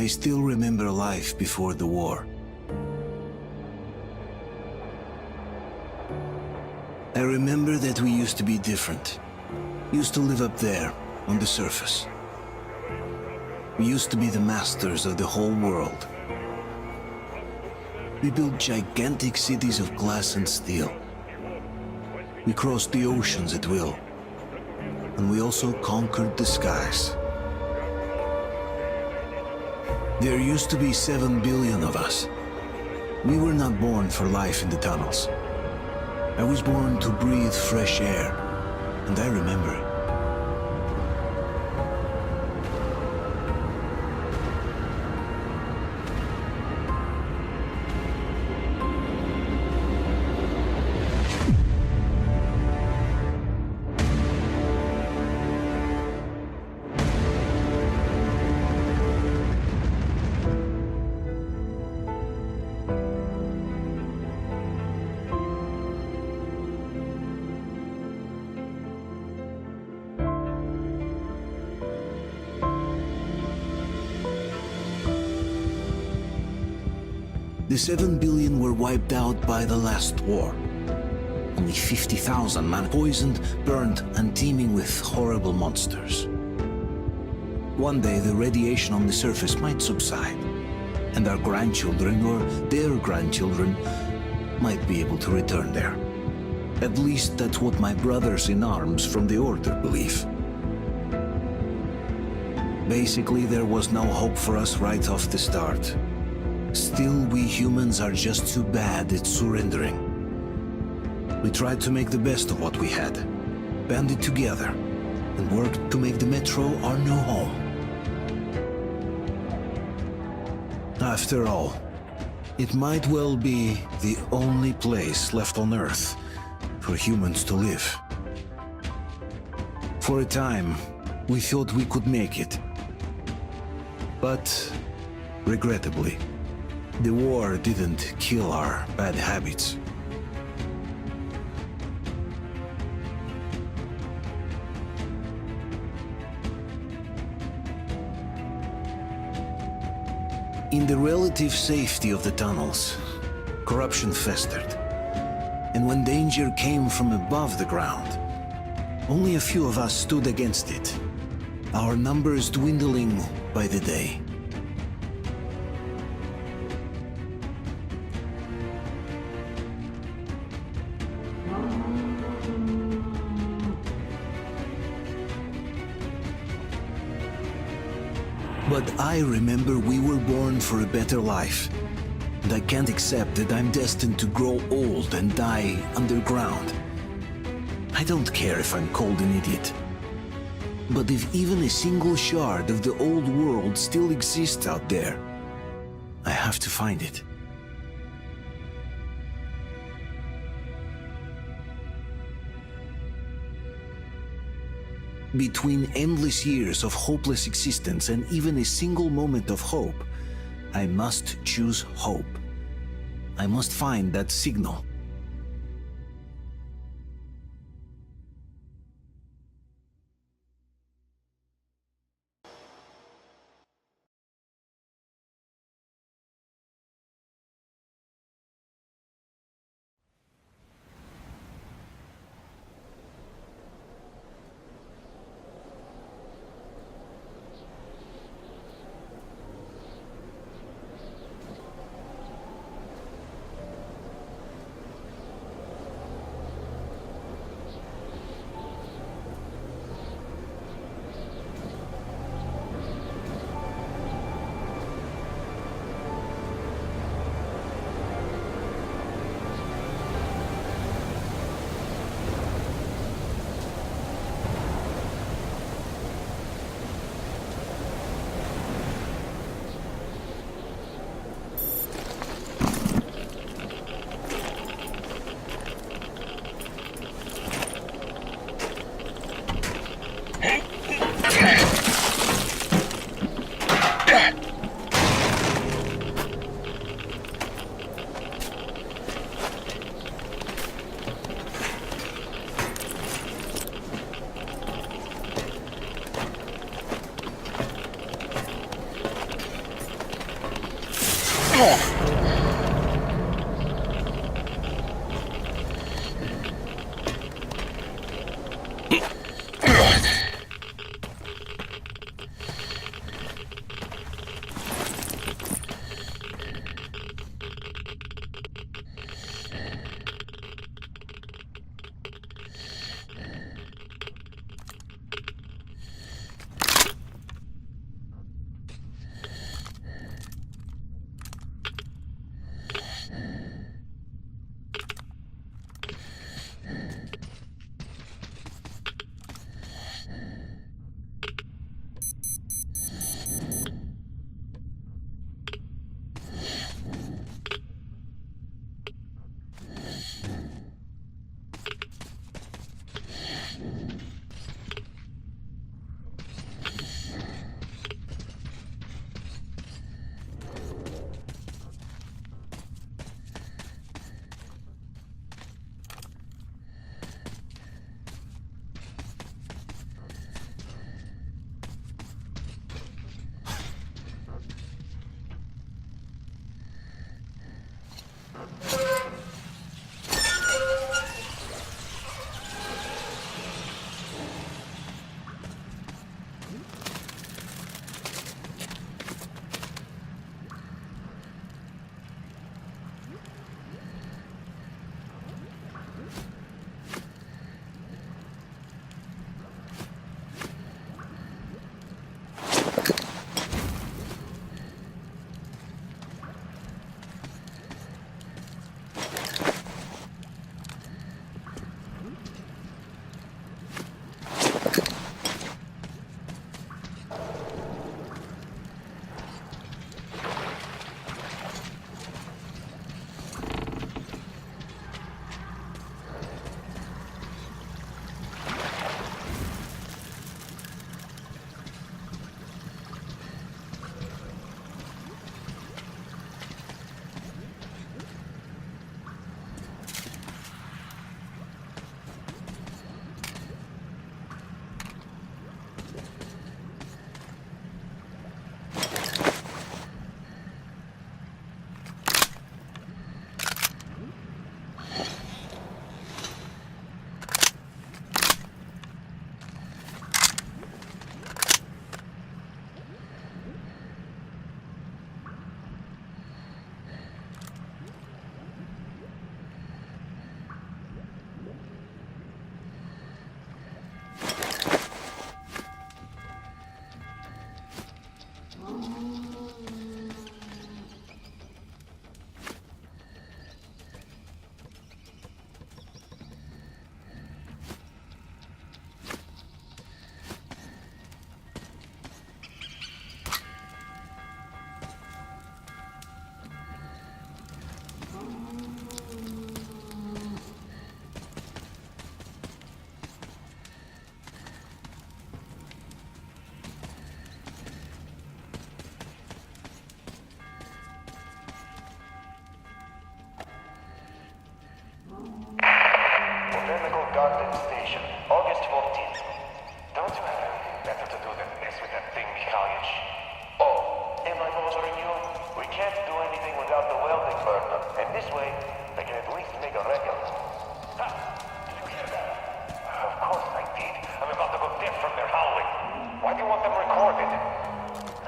still remember life before the war. I remember that we used to be different. Used to live up there, on the surface. We used to be the masters of the whole world. We built gigantic cities of glass and steel. We crossed the oceans at will. And we also conquered the skies. There used to be 7 billion of us. We were not born for life in the tunnels. I was born to breathe fresh air, and I remember it. The 7 billion were wiped out by the last war. Only 50,000 man poisoned, burned, and teeming with horrible monsters. One day the radiation on the surface might subside, and our grandchildren or their grandchildren might be able to return there. At least that's what my brothers in arms from the Order believe. Basically, there was no hope for us right off the start. Still, we humans are just too bad at surrendering. We tried to make the best of what we had, banded together, and worked to make the Metro our new home. After all, it might well be the only place left on Earth for humans to live. For a time, we thought we could make it. But, regrettably, the war didn't kill our bad habits. In the relative safety of the tunnels, corruption festered. And when danger came from above the ground, only a few of us stood against it, our numbers dwindling by the day. But I remember we were born for a better life, and I can't accept that I'm destined to grow old and die underground. I don't care if I'm called an idiot. But if even a single shard of the old world still exists out there, I have to find it. Between endless years of hopeless existence and even a single moment of hope, I must choose hope. I must find that signal. Garden Station, August 14th. Don't you have anything better to do than mess with that thing, Mikhailych? Oh, am I bothering you? We can't do anything without the welding burner, and this way, they can at least make a record. Ha! Did you hear that? Of course I did. I'm about to go deaf from their howling. Why do you want them recorded?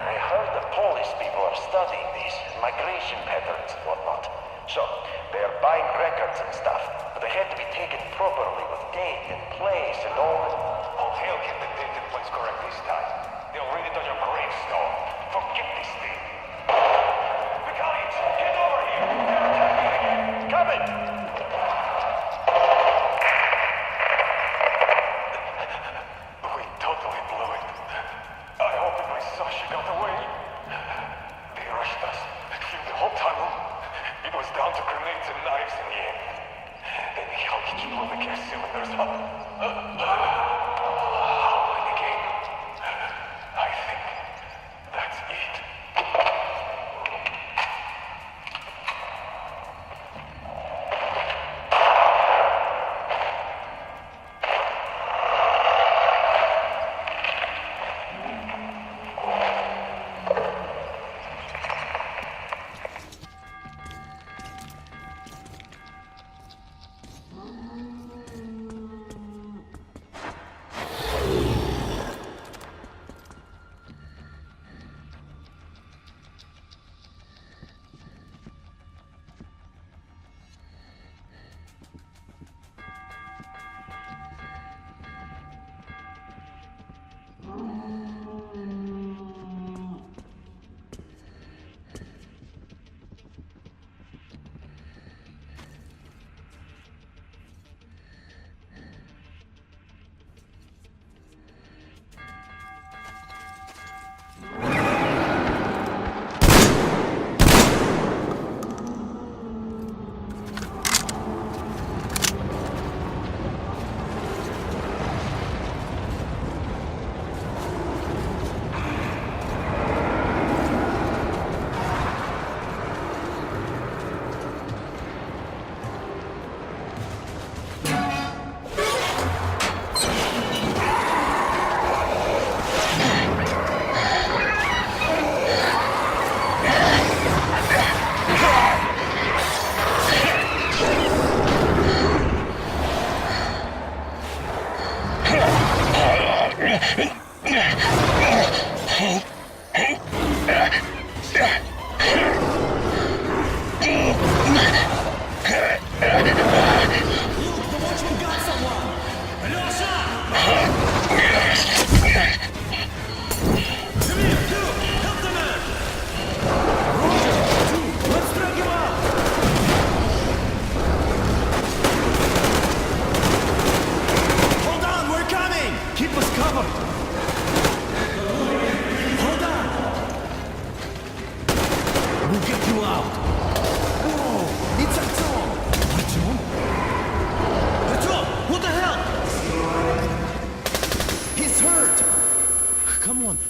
I heard the Polish people are studying these migration patterns and whatnot. So, they're buying records and stuff, but they have to be taken properly with date and place and all that. Oh, they'll get the date and place correct this time. They'll read it on your gravestone. Forget this thing. Mikhailych, get over here! They're attacking again! Coming!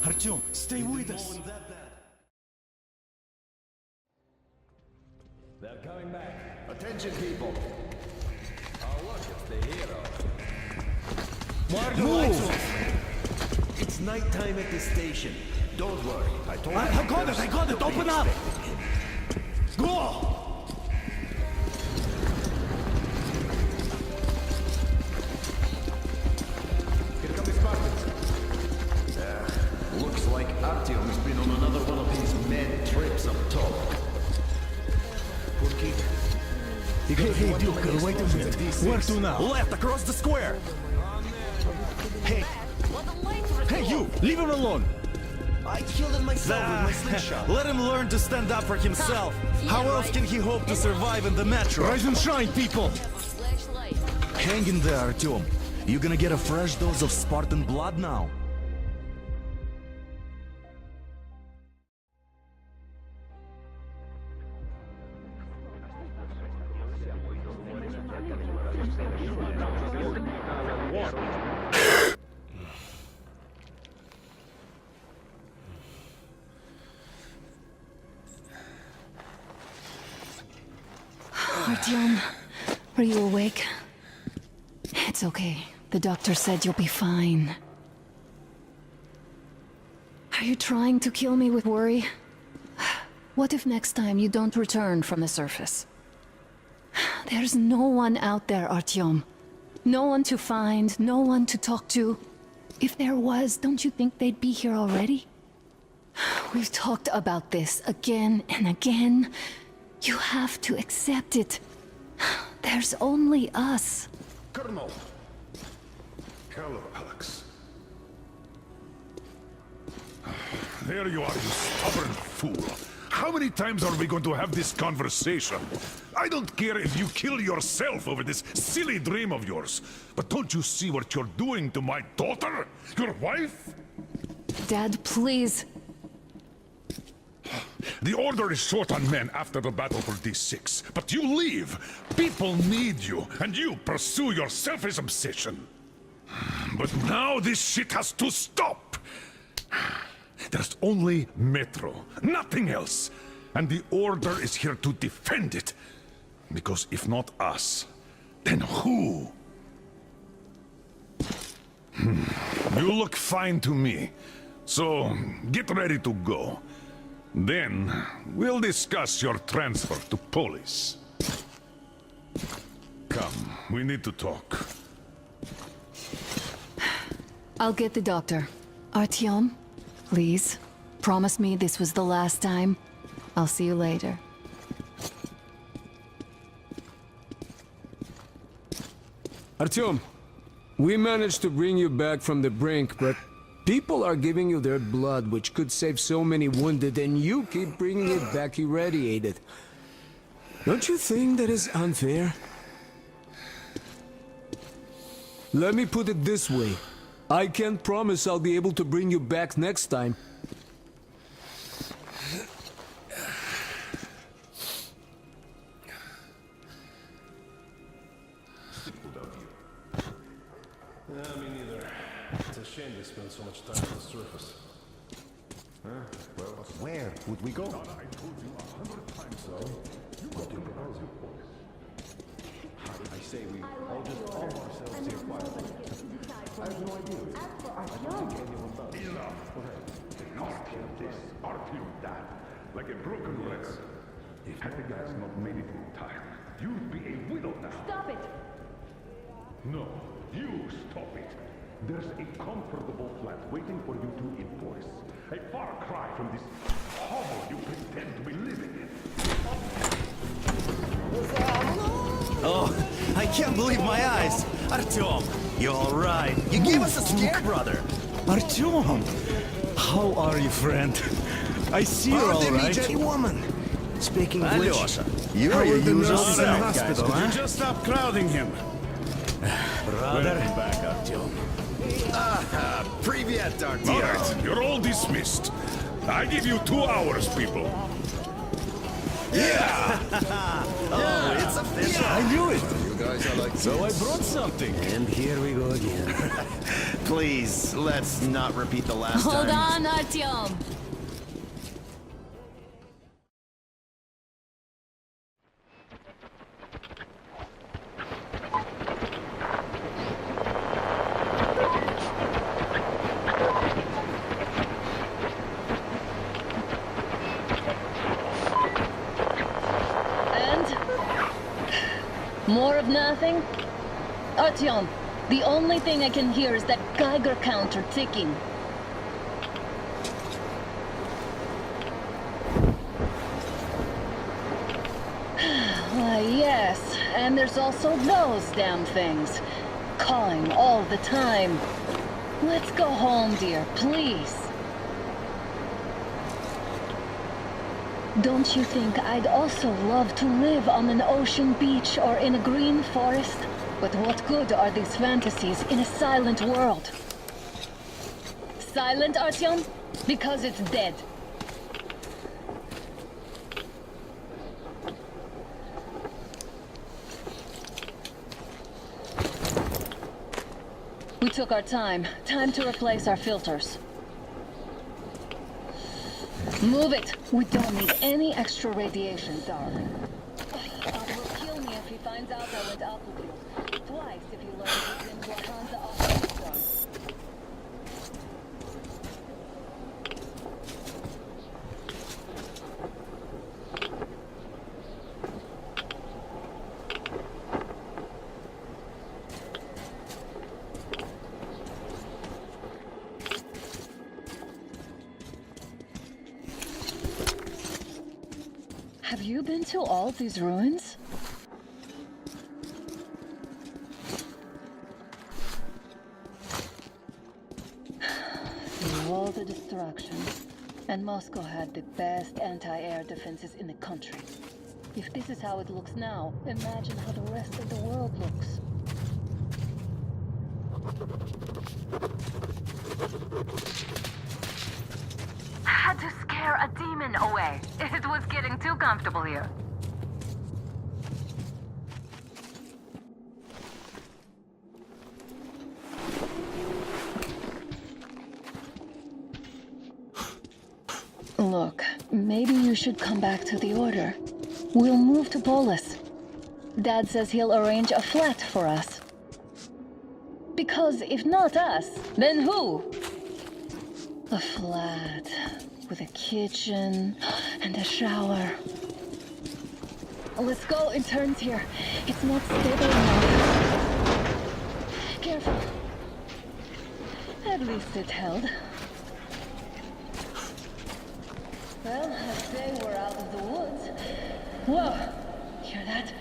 Artyom, stay with us. They're coming back. Attention, people. Oh, look, it's the hero. Why are the lights off? It's nighttime at the station. Don't worry. I told you. I got it, open up! Go! Here come the Spartans. Looks like Artyom has been on another one of these mad trips up top. Hey, Duke, wait a minute. Where to now? Left, across the square. Hey, you! Leave him alone! I killed him myself with my slingshot. Let him learn to stand up for himself. How else can he hope to survive in the metro? Rise and shine, people! Hang in there, Artyom. You gonna get a fresh dose of Spartan blood now. Artyom, are you awake? It's okay. The doctor said you'll be fine. Are you trying to kill me with worry? What if next time you don't return from the surface? There's no one out there, Artyom. No one to find, no one to talk to. If there was, don't you think they'd be here already? We've talked about this again and again. You have to accept it. There's only us. Colonel! Hello, Alex. There you are, you stubborn fool. How many times are we going to have this conversation? I don't care if you kill yourself over this silly dream of yours, but don't you see what you're doing to my daughter? Your wife? Dad, please. The Order is short on men after the battle for D6, but you leave. People need you, and you pursue your selfish obsession. But now this shit has to stop. There's only Metro, nothing else. And the Order is here to defend it. Because if not us, then who? You look fine to me. So, get ready to go. Then, we'll discuss your transfer to Polis. Come, we need to talk. I'll get the doctor. Artyom, please, promise me this was the last time. I'll see you later. Artyom, we managed to bring you back from the brink, but people are giving you their blood, which could save so many wounded, and you keep bringing it back irradiated. Don't you think that is unfair? Let me put it this way. I can't promise I'll be able to bring you back next time. Me neither. It's a shame they spend so much time on the surface. Well, where would we go? I told you 100 times so. You got your proposal. I say we all just arm ourselves here quietly. I have no idea. I don't think anyone does. Enough! Artyom this, Artyom that. Like a broken record. If Happy has not made it in time, you'd be a widow now. Stop it! No, you stop it. There's a comfortable flat waiting for you to invoice. A far cry from this hovel you pretend to be living in. Oh, I can't believe my eyes. Artyom, you all right? You gave us a scare, brother. Artyom! How are you, friend? I see you're all right. woman. Speaking of which, Alyosha, you're your usual self, guys. Could you just stop crowding him? Brother. Welcome back, Artyom. Привет, All Artyom. right, you're all dismissed. I give you 2 hours, people. Oh, it's official. I knew it! guys are like So I brought something. And here we go again. Please, let's not repeat the last Hold time. on, Artyom. More of nothing? Artyom, the only thing I can hear is that Geiger counter ticking. Why, yes, and there's also those damn things. Calling all the time. Let's go home, dear, please. Don't you think I'd also love to live on an ocean beach or in a green forest? But what good are these fantasies in a silent world? Silent, Artyom? Because it's dead. We took our time. Time to replace our filters. Move it! We don't need any extra radiation, darling. God will kill me if he finds out I went up with you. Twice if he learns it's in Hansa off restaurant. Have you been to all these ruins? Through all the destruction, and Moscow had the best anti-air defenses in the country. If this is how it looks now, imagine how the rest of the world looks. Had to scare a demon away. It was getting too comfortable here. Look, maybe you should come back to the Order. We'll move to Polis. Dad says he'll arrange a flat for us. Because if not us, then who? A flat with a kitchen and a shower. Let's go, it turns here. It's not stable enough. Careful. At least it held. Well, I'd say we're out of the woods. Whoa! Hear that?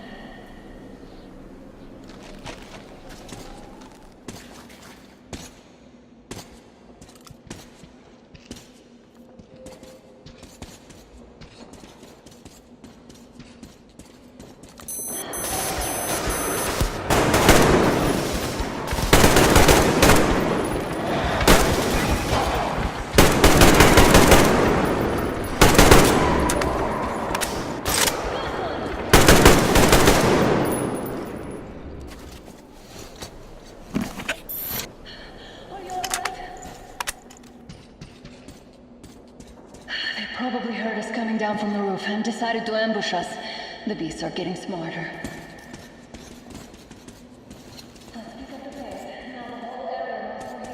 Probably heard us coming down from the roof and decided to ambush us. The beasts are getting smarter. Let's pick up the pace. Now the whole area must be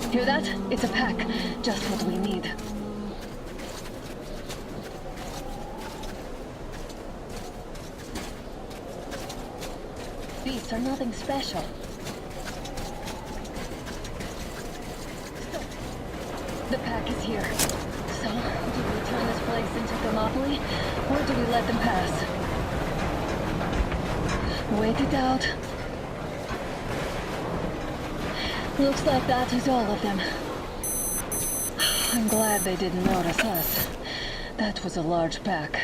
here. Hear that? It's a pack. Just what we need. Beasts are nothing special. The pack is here. So, do we turn this place into Thermopylae, or do we let them pass? Wait it out. Looks like that is all of them. I'm glad they didn't notice us. That was a large pack.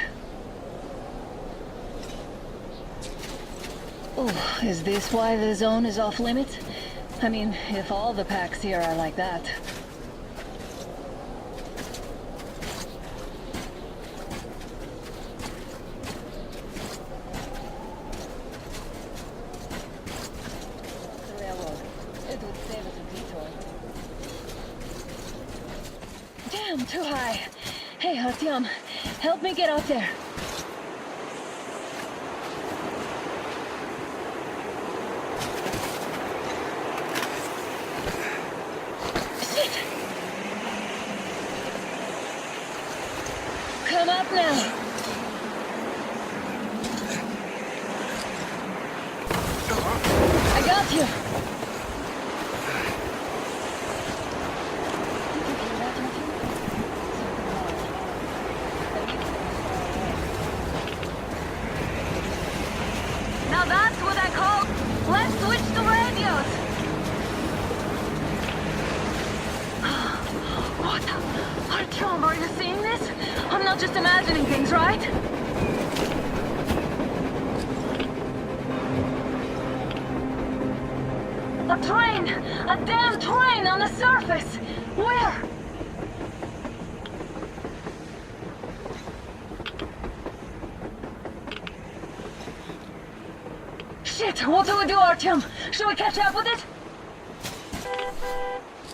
Oh, is this why the zone is off limits? I mean, if all the packs here are like that. too high. Hey, Artyom, help me get up there. Shit! Come up now. I got you. Now that's what I call, let's switch the radios. What? Artyom, are you seeing this? I'm not just imagining things, right? A train! A damn train on the surface! Where? Shit! What do we do, Artyom? Should we catch up with it?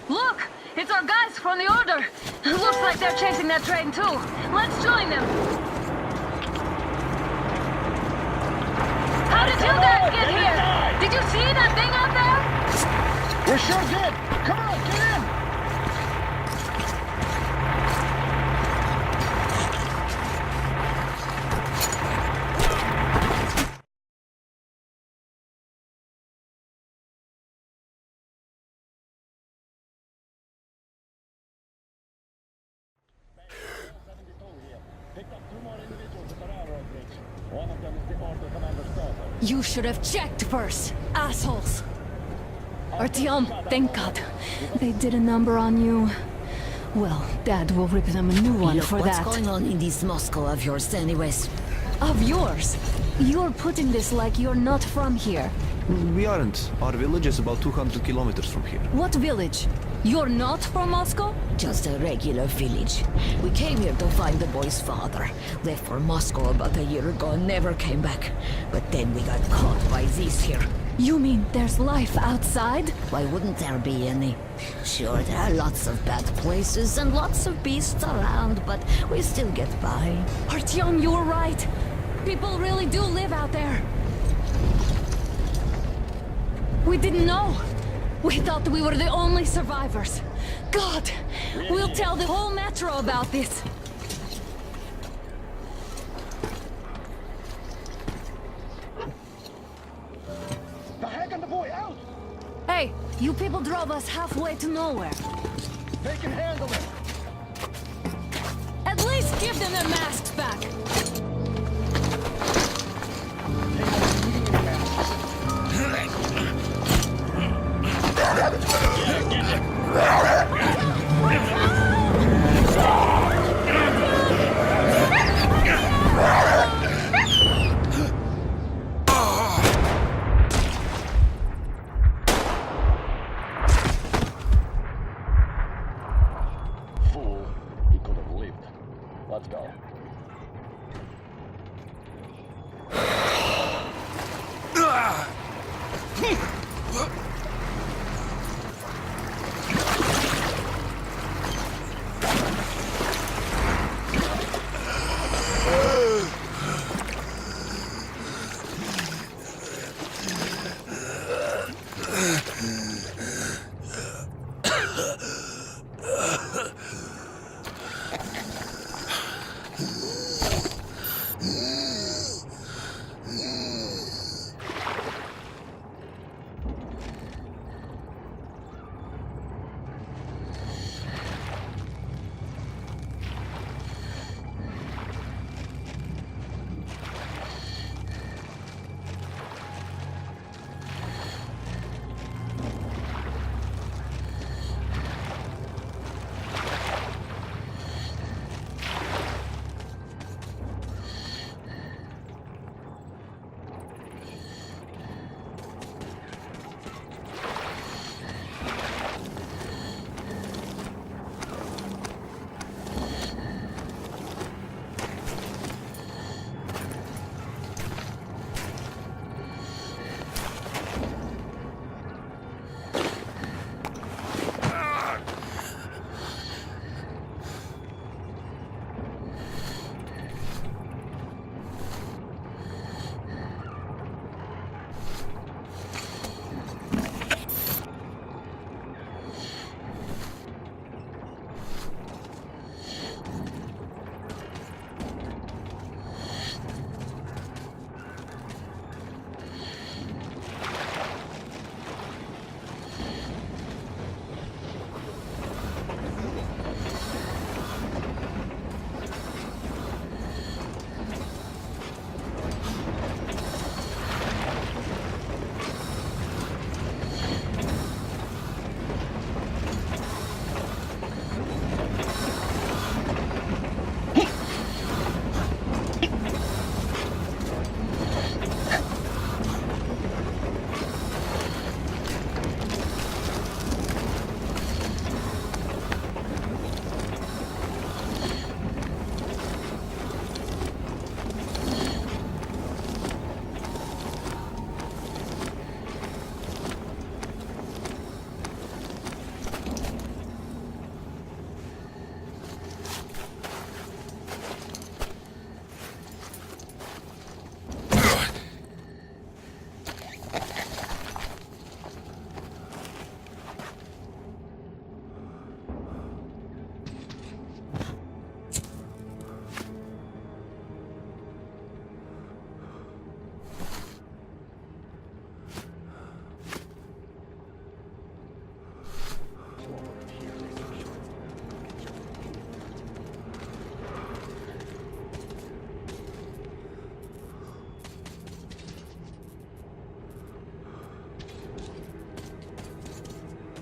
Look! It's our guys from the Order! Looks like they're chasing that train too. Let's join them! How did you guys get here? Did you see that thing out there? We sure did! Come on, get in! You should have checked first, assholes. Artyom, thank God. They did a number on you. Well, Dad will rip them a new one for that. What's going on in this Moscow of yours anyways? Of yours? You're putting this like you're not from here. We aren't. Our village is about 200 kilometers from here. What village? You're not from Moscow? Just a regular village. We came here to find the boy's father. Left for Moscow about a year ago and never came back. But then we got caught by these here. You mean there's life outside? Why wouldn't there be any? Sure, there are lots of bad places and lots of beasts around, but we still get by. Artyom, you were right. People really do live out there. We didn't know. We thought we were the only survivors. God, we'll tell the whole metro about this. The heck and the boy out! Hey, you people drove us halfway to nowhere. They can handle it! At least give them their masks back. Fool. He could have lived. Let's go.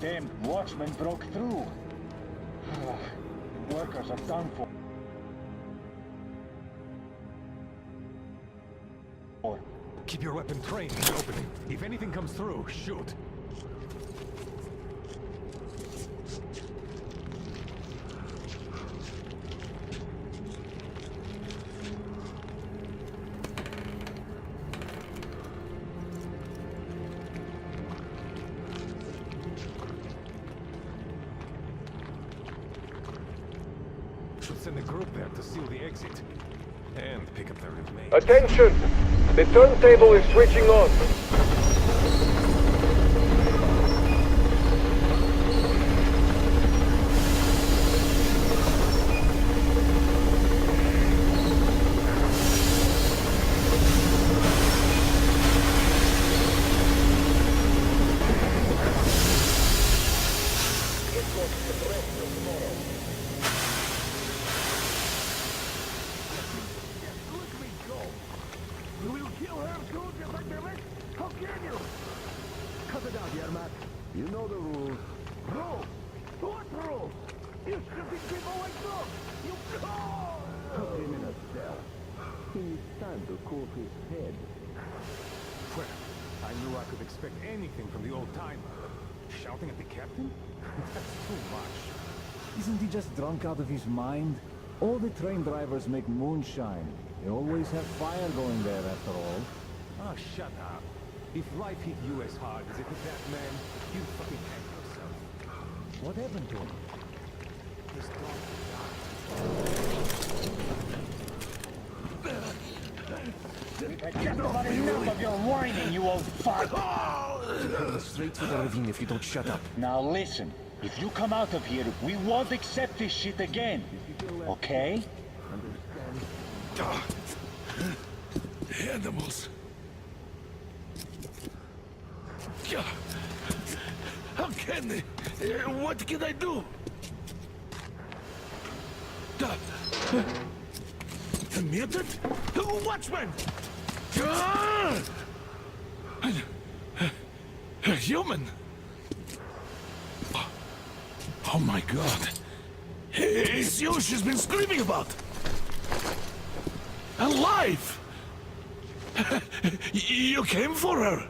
Damn watchmen broke through. Workers are done for. Keep your weapon trained in the opening. If anything comes through, shoot. Should send a group there to seal the exit. And pick up their remains. Attention! The turntable is switching on. You know the rules. Rules? What rules? You should be people like dogs. You put him in a cell. It's time to cool his head. Well, I knew I could expect anything from the old timer. Shouting at the captain? That's too much. Isn't he just drunk out of his mind? All the train drivers make moonshine. They always have fire going there after all. Oh, shut up. If life hit you as hard as it hit that man, you'd fucking hang yourself. What happened to him? His dog died. Just about enough of your whining, you old fuck! Straight to the ravine if you don't shut up. Now listen, if you come out of here, we won't accept this shit again. Okay? Animals. How can they? What can I do? The mutant? Watchman! A human? Oh my god. It's you she's been screaming about! Alive! You came for her!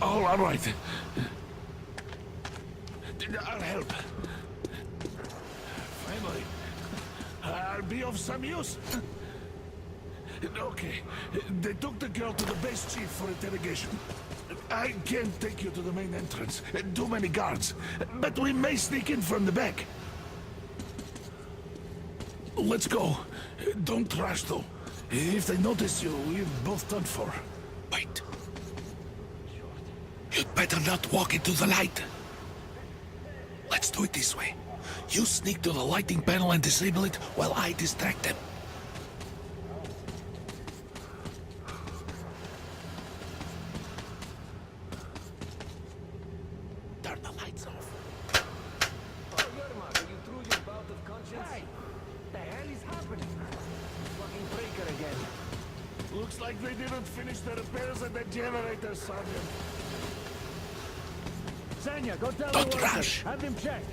All right. I'll help. Finally, I'll be of some use. Okay, they took the girl to the base chief for interrogation. I can't take you to the main entrance. Too many guards. But we may sneak in from the back. Let's go. Don't rush, though. If they notice you, we're both done for. Wait. You'd better not walk into the light. Let's do it this way. You sneak to the lighting panel and disable it while I distract them. Turn the lights off. Oh, Yerma, are you through your bout of conscience? Hey! The hell is happening? Fucking breaker again. Looks like they didn't finish the repairs at the generator, Sergeant. Sanya, go tell Don't the workers. rush. Have them checked.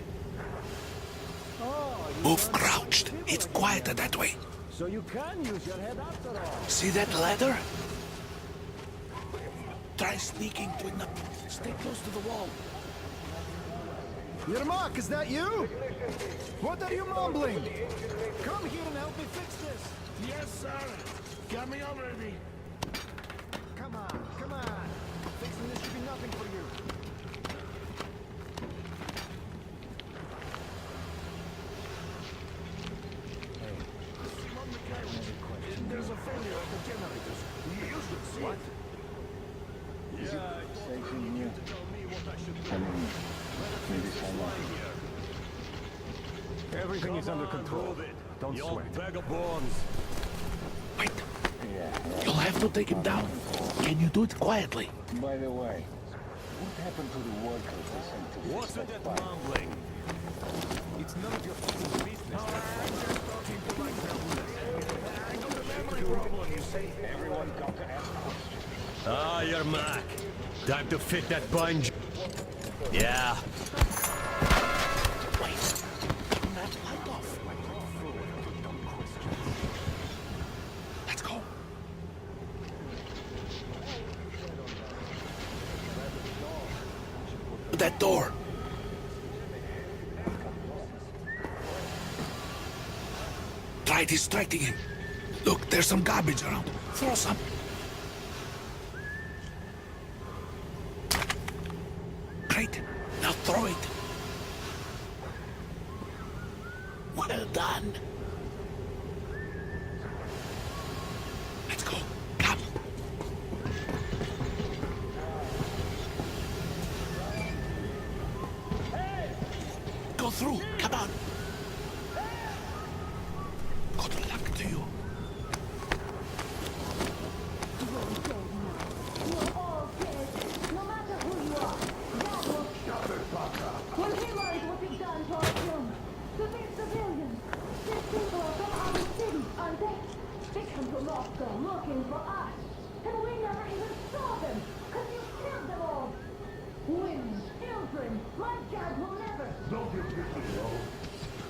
Oh, Move crouched. It's quieter that way. so you can use your head after all. See that ladder? Try sneaking to it. Stay close to the wall. Yermak, is that you? What are you mumbling? Come here and help me fix this. Yes, sir. Coming already. Come on, come on. Fixing this should be nothing for you. There's a failure at the generators. You should see it. Saving you. I mean, maybe someone. Everything is under control. Don't sweat. Bag of bones. Wait. Yeah. You'll have to take him down. Can you do it quietly? By the way, what happened to the workers they sent to What's fix with that that pipe? mumbling? It's none of your fucking business. Everyone got to ask questions. Ah, Yermak. Time to fit that bunch. Yeah. Let's go. That door. Try distracting him. Look, there's some garbage around. Throw some. Great. Now throw it. Well done. Let's go. Come. Go through. Come on. Good luck to you. When he learns what you've done to our children, to these civilians, these people are from other cities, aren't they? They come to Moscow looking for us, and we never even saw them, because you killed them all. Women, children, my dad will never. Don't you think you know?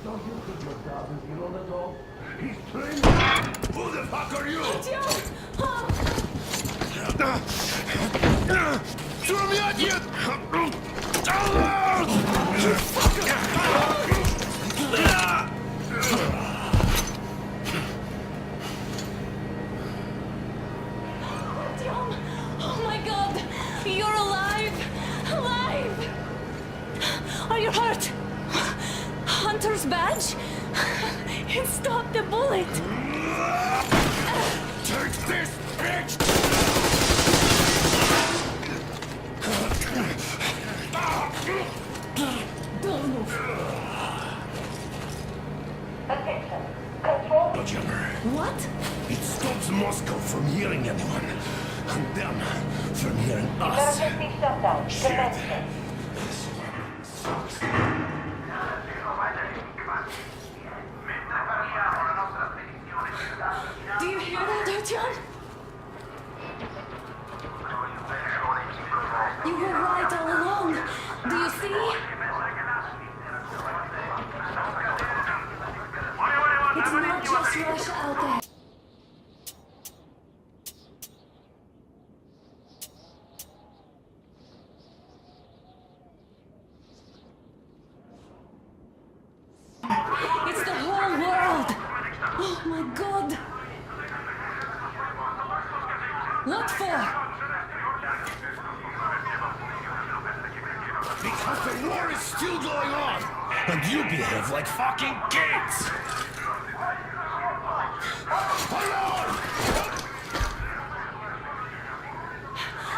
Don't you think your dad is in on it all? He's trained. Who the fuck are you? Throw me out here! Oh my god! You're alive! Alive! Are you hurt? Hunter's badge? It stopped the bullet! Take this, bitch! Don't move. Attention. Control. The jammer. What? It stops Moscow from hearing anyone. And them from hearing us. Emergency shutdown. Shit. Commencing. This fucking sucks. Do you hear that, Artyom? You were right all along. Do you see? It's not just Russia out there. It's the whole world. Oh my god. What for? Because the war is still going on. And you behave like fucking kids.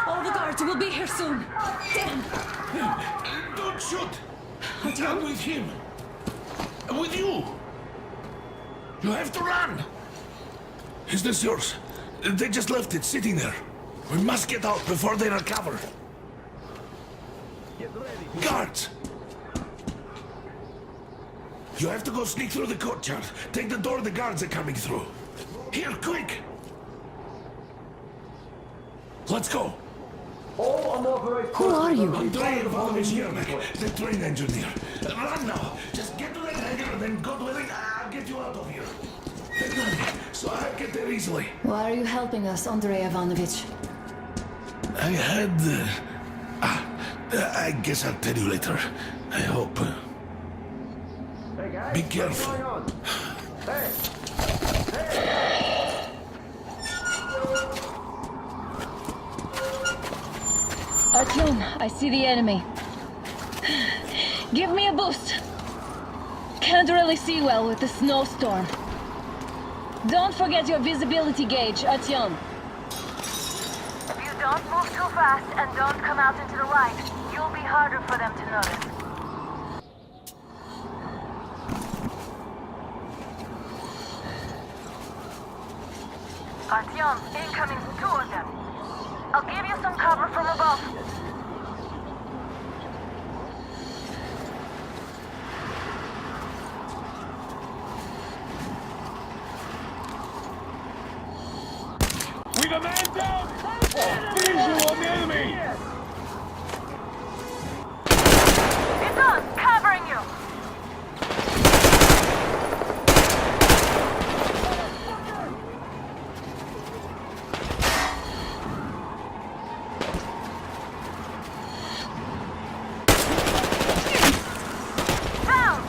All the guards will be here soon. Damn. Don't shoot. I'm with him. I'm with you. You have to run. Is this yours? They just left it sitting there. We must get out before they recover. Guards! You have to go sneak through the courtyard. Take the door the guards are coming through. Here, quick! Let's go. Who are you? Andrei Ivanovich Yermak, the train engineer. Run now. Just get to that hangar and then God willing, I'll get you out of here. Take money, so I get there easily. Why are you helping us, Andrei Ivanovich? I had... I guess I'll tell you later. I hope. Be careful. Artyom, I see the enemy. Give me a boost. Can't really see well with the snowstorm. Don't forget your visibility gauge, Artyom. If you don't move too fast and don't come out into the light, you'll be harder for them to notice. Artyom, incoming, 2 of them. I'll give you some cover from above. We've a man down! Visual on the enemy! Gun covering you! Down!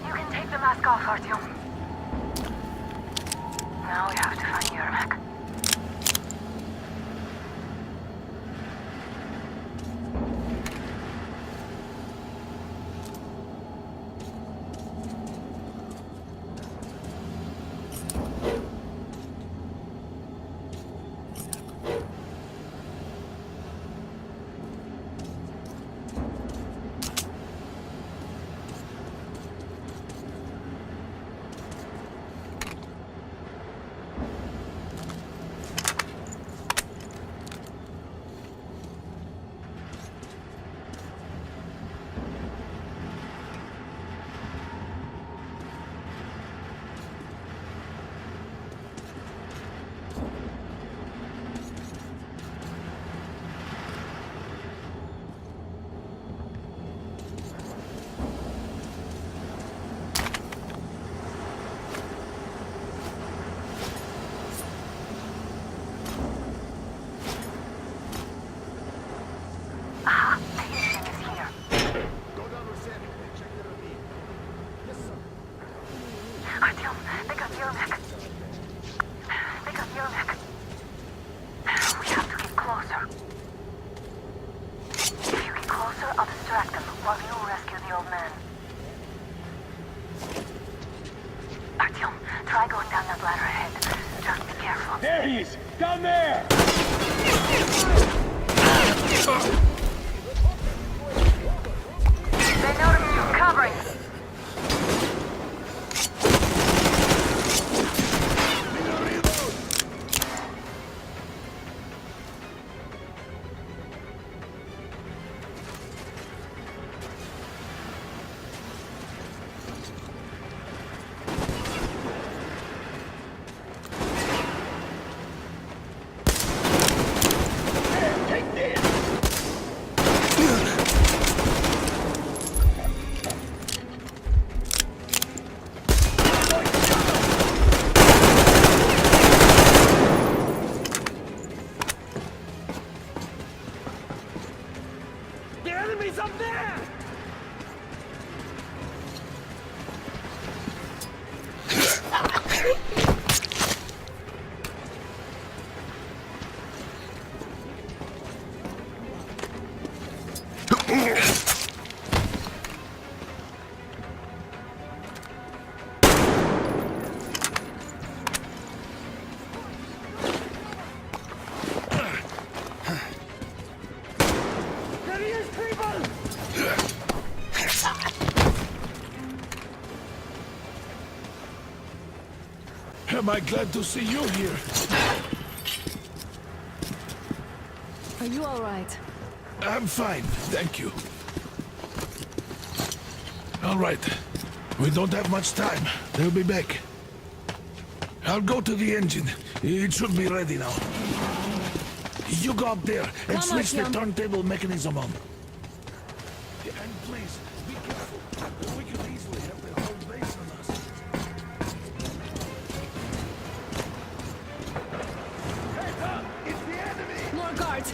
You can take the mask off, Artyom. Now we have to find Yermak. Artyom, they got Yermak. They got Yermak. We have to get closer. If you get closer, I'll distract them while you rescue the old man. Artyom, try going down that ladder ahead. Just be careful. There he is! Down there! They noticed you covering. Am I glad to see you here? Are you all right? I'm fine, thank you. All right. We don't have much time. They'll be back. I'll go to the engine. It should be ready now. You go up there and Come switch the on, Tim. turntable mechanism on. And please, be careful. We could easily have the whole base on us. More guards!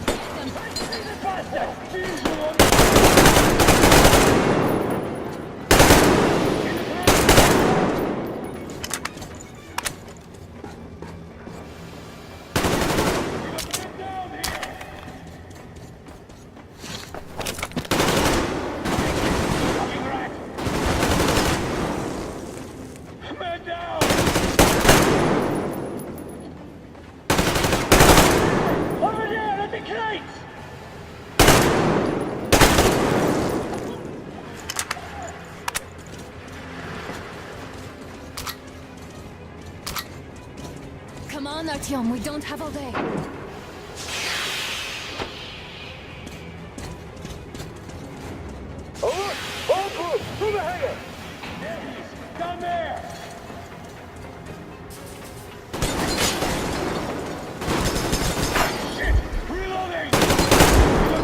Run, Artyom, we don't have all day. Alert! All crew, through the hangar! Down there! Shit! Reloading!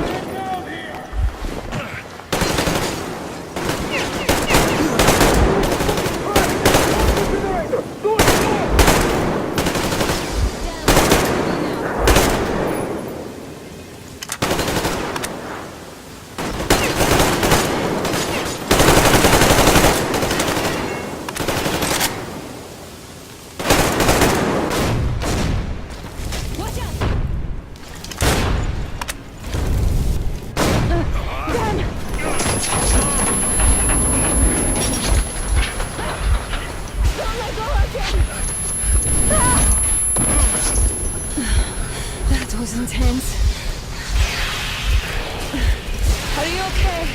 Get down here! Generator! Do it! That was intense. Are you okay?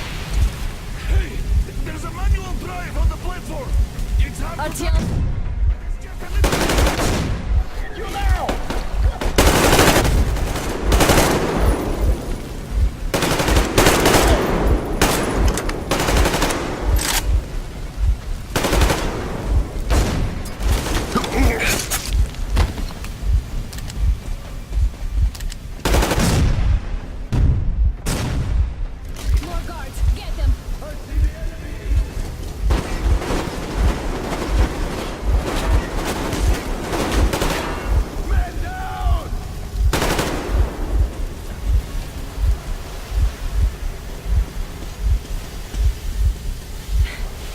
Hey, there's a manual drive on the platform. It's hard Artyom! You now! More guards! Get them! Man down!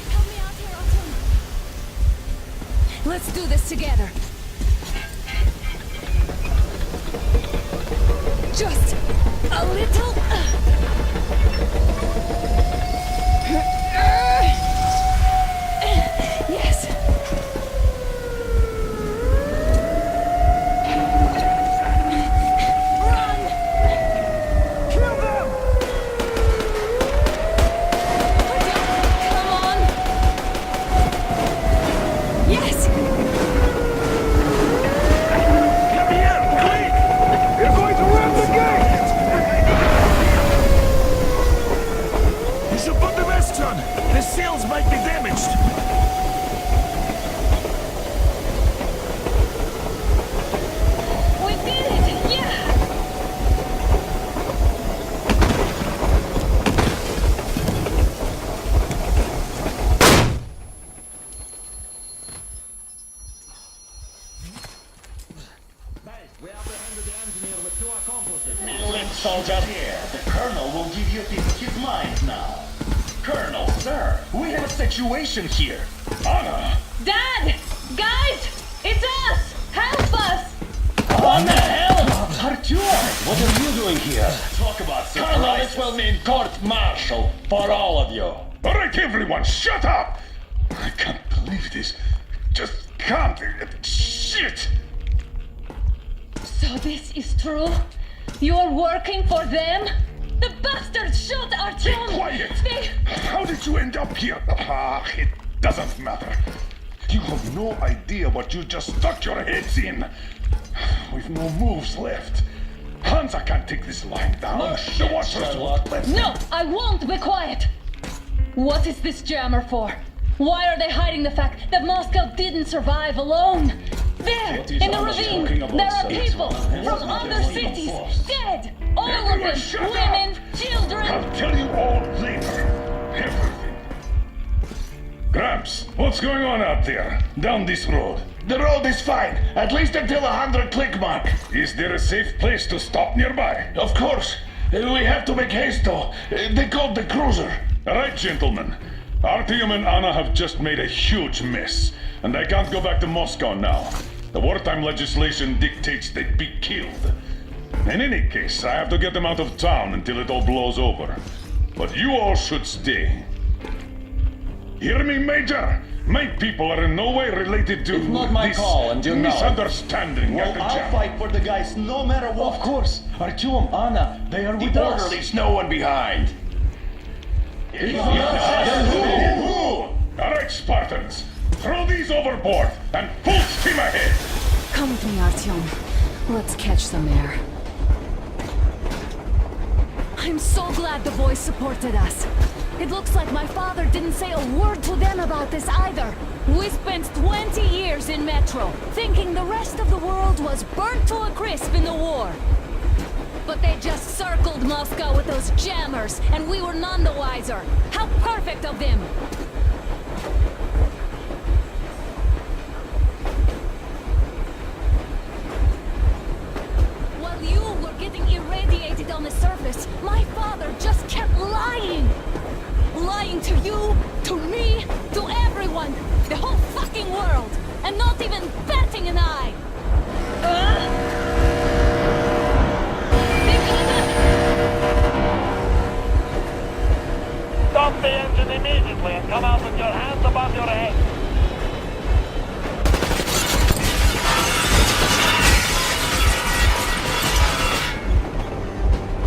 Help me out here, Artyom! Let's do this together! Just a little... Yes! Run! Kill them! Come on! Yes! Let me in, quick! You're going to ram the gate! You should put the vest on. The seals might be damaged. We did it! Yeah! Let's soldier here. The Colonel will give you his mind now. Colonel, sir, we have a situation here. Anna! Dad! Guys! It's us! Help us! What the hell? Artyom, what are you doing here? Talk about surprise. Colonel, this will mean court-martial for all of you. All right, everyone, shut up! I can't believe this. Just can't. Shit! So this is true? You're working for them? The bastards shot Artyom! Be quiet! They... How did you end up here? Ah, it doesn't matter. You have no idea what you just stuck your heads in. We've no moves left. Hansa can't take this lying down. No The shit, Watchers Charlotte. won't let No, I won't be quiet! What is this jammer for? Why are they hiding the fact that Moscow didn't survive alone? There, What is in the Anna ravine, talking about, there are sir? people It's from not other just cities, force. dead! All of Everyone them, shut up! women, children! I'll tell you all later. Everything. Gramps, what's going on out there? Down this road? The road is fine, at least until 100 click mark. Is there a safe place to stop nearby? Of course. We have to make haste though. They called the cruiser. All right, gentlemen. Artyom and Anna have just made a huge mess, and I can't go back to Moscow now. The wartime legislation dictates they be killed. In any case, I have to get them out of town until it all blows over. But you all should stay. Hear me, Major? My people are in no way related to It's not my this call, and you know it. misunderstanding at Well, the I'll jam. fight for the guys no matter what. Of course. Artyom, Anna, they are with us. Orderlies, no one behind. All right, Spartans. Throw these overboard and full steam ahead. Come with me, Artyom. Let's catch some air. I'm so glad the boys supported us. It looks like my father didn't say a word to them about this either. We spent 20 years in Metro, thinking the rest of the world was burnt to a crisp in the war. But they just circled Moscow with those jammers, and we were none the wiser. How perfect of them! While you were getting irradiated on the surface, my father just kept lying! Lying to you, to me, to everyone, the whole fucking world, and not even batting an eye! Stop the engine immediately and come out with your hands above your head.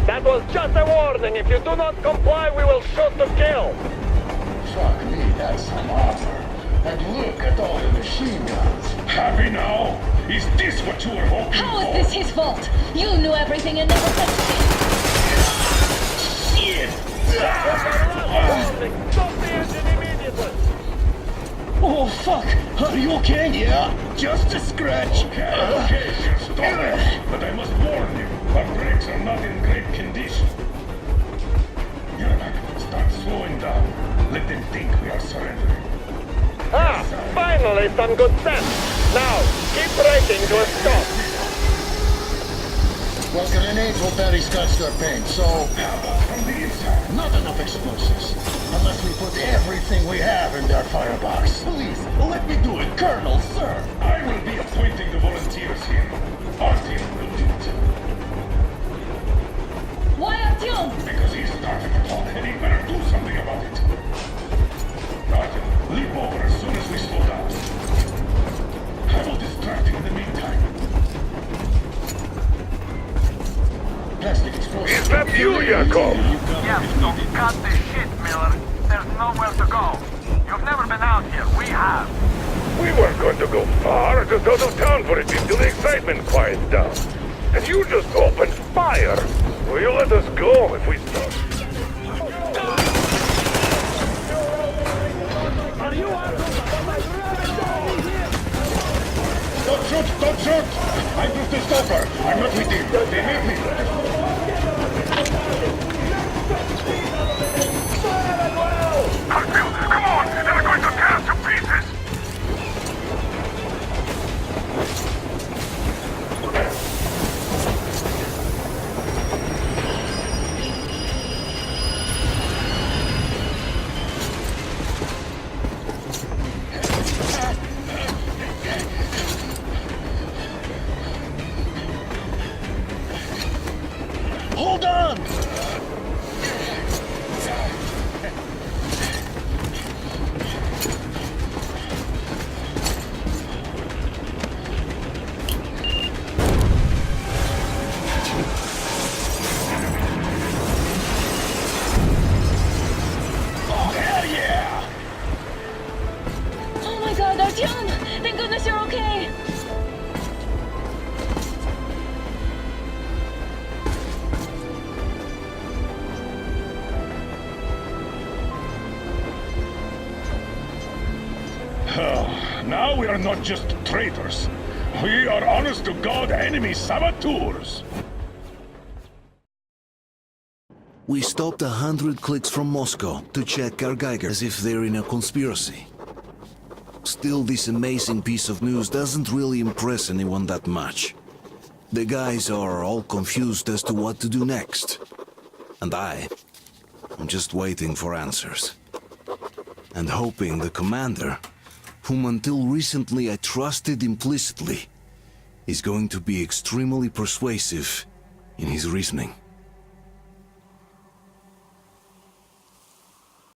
That was just a warning. If you do not comply, we will shoot to kill. Fuck me, that's some armor. And look at all the machine guns. Happy now? Is this what you were hoping How for? is this his fault? You knew everything and never said shit! Shit! Stop the engine immediately. Oh, fuck! Are you okay? Yeah, just a scratch. Okay, stop it. But I must warn you, our brakes are not in great condition. Yermak, start slowing down. Let them think we are surrendering. Finally some good sense. Now, keep braking to a stop. Well, grenades will barely scratch their paint, so... How about from the inside? Not enough explosives. Unless we put everything we have in their firebox. Please, let me do it, Colonel, sir. I will be appointing the volunteers here. Our team will do it. Why Artyom? Because he started the talk, and he better do something about it. Artyom, leap over as soon as we slow down. I will distract him in the meantime. Plastic explosives. Is that you, Yakov? Yes, so cut the shit, Miller. There's nowhere to go. You've never been out here. We have. We weren't going to go far, just out of town for a bit till the excitement quiets down. And you just opened fire. Will you let us go if we stop? Are you out of Don't shoot! Don't shoot! I'm with the stopper. I'm not with him. They made me. Come on! They're going to tear us to pieces! Hold on! Oh my god, Artyom! Thank goodness you're okay! Now we are not just traitors. We are honest-to-God enemy saboteurs. We stopped 100 clicks from Moscow to check our Geiger as if they're in a conspiracy. Still, this amazing piece of news doesn't really impress anyone that much. The guys are all confused as to what to do next. And I'm just waiting for answers. And hoping the commander, whom until recently I trusted implicitly, is going to be extremely persuasive in his reasoning.